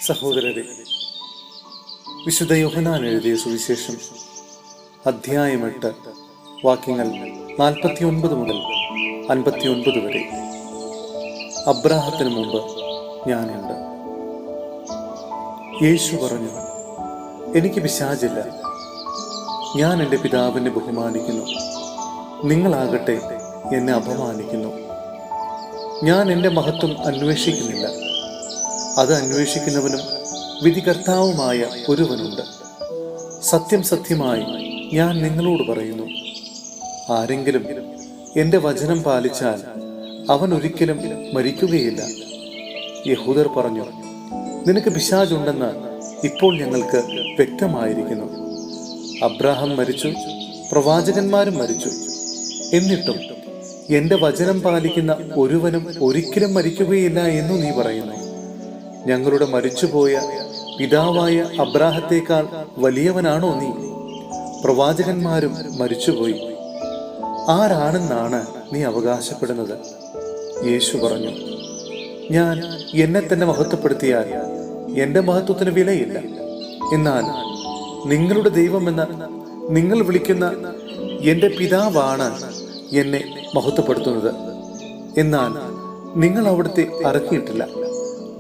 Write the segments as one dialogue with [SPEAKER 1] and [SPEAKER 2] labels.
[SPEAKER 1] സഹോദരരെ, വിശുദ്ധ യോഹന്നാൻ എഴുതിയ സുവിശേഷം അധ്യായം 8 വാക്യങ്ങൾ 49 മുതൽ 59 വരെ. അബ്രാഹത്തിന് മുമ്പ് ഞാനുണ്ട്. യേശു പറഞ്ഞു, എനിക്ക് പിശാചില്ല. ഞാൻ എൻ്റെ പിതാവിനെ ബഹുമാനിക്കുന്നു. നിങ്ങളാകട്ടെ എന്നെ അപമാനിക്കുന്നു. ഞാൻ എൻ്റെ മഹത്വം അന്വേഷിക്കുന്നില്ല. അത് അന്വേഷിക്കുന്നവനും വിധികർത്താവുമായ ഒരുവനുണ്ട്. സത്യം സത്യമായി ഞാൻ നിങ്ങളോട് പറയുന്നു, ആരെങ്കിലും എൻ്റെ വചനം പാലിച്ചാൽ അവൻ ഒരിക്കലും മരിക്കുകയില്ല. യഹൂദർ പറഞ്ഞു, നിനക്ക് പിശാചുണ്ടെന്ന് ഇപ്പോൾ ഞങ്ങൾക്ക് വ്യക്തമായിരിക്കുന്നു. അബ്രാഹാം മരിച്ചു, പ്രവാചകന്മാരും മരിച്ചു. എന്നിട്ടും എൻ്റെ വചനം പാലിക്കുന്ന ഒരുവനും ഒരിക്കലും മരിക്കുകയില്ല എന്നു നീ പറയുന്നു. ഞങ്ങളുടെ മരിച്ചുപോയ പിതാവായ അബ്രാഹത്തേക്കാൾ വലിയവനാണോ നീ? പ്രവാചകന്മാരും മരിച്ചുപോയി. ആരാണെന്നാണ് നീ അവകാശപ്പെടുന്നത്? യേശു പറഞ്ഞു, ഞാൻ എന്നെ തന്നെ മഹത്വപ്പെടുത്തിയാൽ എൻ്റെ മഹത്വത്തിന് വിലയില്ല. എന്നാൽ നിങ്ങളുടെ ദൈവമെന്ന് നിങ്ങൾ വിളിക്കുന്ന എൻ്റെ പിതാവാണ് എന്നെ മഹത്വപ്പെടുത്തുന്നത്. എന്നാൽ നിങ്ങൾ അവിടുത്തെ അറിഞ്ഞിട്ടില്ല.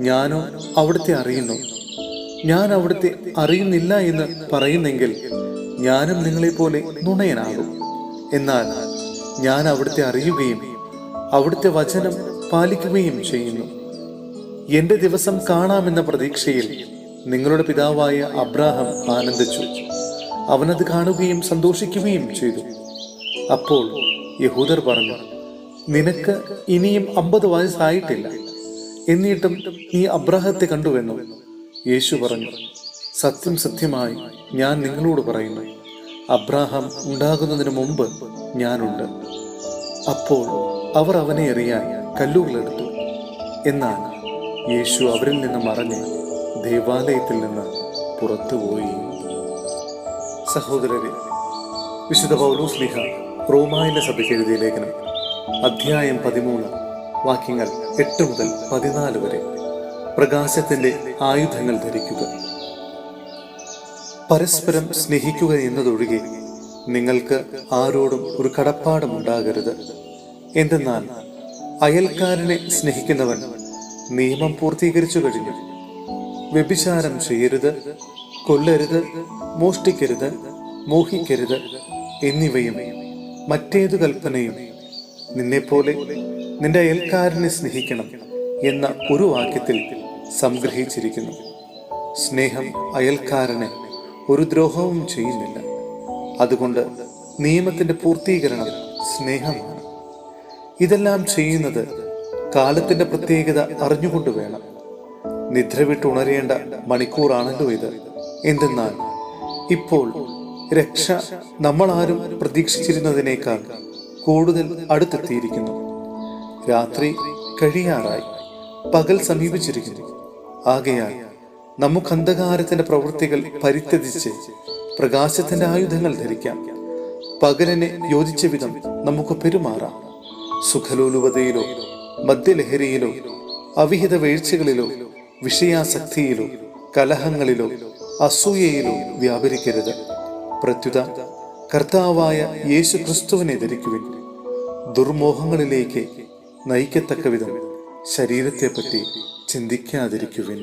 [SPEAKER 1] ഞാനോ അവിടുത്തെ അറിയുന്നു. ഞാൻ അവിടുത്തെ അറിയുന്നില്ല എന്ന് പറയുന്നെങ്കിൽ ഞാനും നിങ്ങളെപ്പോലെ നുണയനാകും. എന്നാൽ ഞാൻ അവിടുത്തെ അറിയുകയും അവിടുത്തെ വചനം പാലിക്കുകയും ചെയ്യുന്നു. എൻ്റെ ദിവസം കാണാമെന്ന പ്രതീക്ഷയിൽ നിങ്ങളുടെ പിതാവായ അബ്രാഹാം ആനന്ദിച്ചു. അവനത് കാണുകയും സന്തോഷിക്കുകയും ചെയ്തു. അപ്പോൾ യഹൂദർ പറഞ്ഞു, നിനക്ക് ഇനിയും 50 വയസ്സായിട്ടില്ല, എന്നിട്ടും നീ അബ്രാഹത്തെ കണ്ടുവെന്നു. യേശു പറഞ്ഞു, സത്യം സത്യമായി ഞാൻ നിങ്ങളോട് പറയുന്നു, അബ്രാഹാം ഉണ്ടാകുന്നതിന് മുമ്പ് ഞാനുണ്ട്. അപ്പോൾ അവർ അവനെ എറിയാൻ കല്ലുകളെടുത്തു. എന്നാൽ യേശു അവരിൽ നിന്ന് മറഞ്ഞ് ദേവാലയത്തിൽ നിന്ന് പുറത്തുപോയി. സഹോദരരെ, വിശുദ്ധ പൗലോസ്ലീഹ റോമായിലെ സഭയ്ക്ക് എഴുതിയ ലേഖനം അധ്യായം 13 വാക്യങ്ങൾ 8 മുതൽ 14 വരെ. പ്രകാശത്തിന്റെ ആയുധങ്ങൾ ധരിക്കുക. പരസ്പരം സ്നേഹിക്കുക എന്നതൊഴികെ നിങ്ങൾക്ക് ആരോടും ഒരു കടപ്പാടും ഉണ്ടാകരുത്. എന്തെന്നാൽ അയൽക്കാരനെ സ്നേഹിക്കുന്നവൻ നിയമം പൂർത്തീകരിച്ചു കഴിഞ്ഞു. വ്യഭിചാരം ചെയ്യരുത്, കൊല്ലരുത്, മോഷ്ടിക്കരുത്, മോഹിക്കരുത് എന്നിവയും മറ്റേതു കൽപ്പനയും നിന്നെപ്പോലെ നിന്റെ അയൽക്കാരനെ സ്നേഹിക്കണം എന്ന ഒരു വാക്യത്തിൽ സംഗ്രഹിച്ചിരിക്കുന്നു. സ്നേഹം അയൽക്കാരനെ ഒരു ദ്രോഹവും ചെയ്യുന്നില്ല. അതുകൊണ്ട് നിയമത്തിന്റെ പൂർത്തീകരണം സ്നേഹമാണ്. ഇതെല്ലാം ചെയ്യുന്നത് കാലത്തിന്റെ പ്രത്യേകത അറിഞ്ഞുകൊണ്ട് വേണം. നിദ്ര വിട്ട് ഉണരേണ്ട മണിക്കൂറാണല്ലോ ഇത്. എന്തെന്നാൽ ഇപ്പോൾ രക്ഷ നമ്മളാരും പ്രതീക്ഷിച്ചിരുന്നതിനേക്കാൾ കൂടുതൽ അടുത്തെത്തിയിരിക്കുന്നു. രാത്രി കഴിയാറായി, പകൽ സമീപിച്ചിരിക്കുന്നു. ആകയാൽ നമുക്ക് അന്ധകാരത്തിന്റെ പ്രവൃത്തികൾ പരിത്യജിച്ച് പ്രകാശത്തിന്റെ ആയുധങ്ങൾ ധരിക്കാം. പകലിനെ യോജിച്ച വിധം നമുക്ക് പെരുമാറാം. സുഖലോലുപതയിലോ മദ്യലഹരിയിലോ അവിഹിത വീഴ്ചകളിലോ വിഷയാസക്തിയിലോ കലഹങ്ങളിലോ അസൂയയിലോ വ്യാപരിക്കരുത്. പ്രത്യുത കർത്താവായ യേശു ക്രിസ്തുവിനെ ധരിക്കുവിൻ. ദുർമോഹങ്ങളിലേക്ക് നയിക്കത്തക്ക വിധം ശരീരത്തെപ്പറ്റി ചിന്തിക്കാതിരിക്കുവിൻ.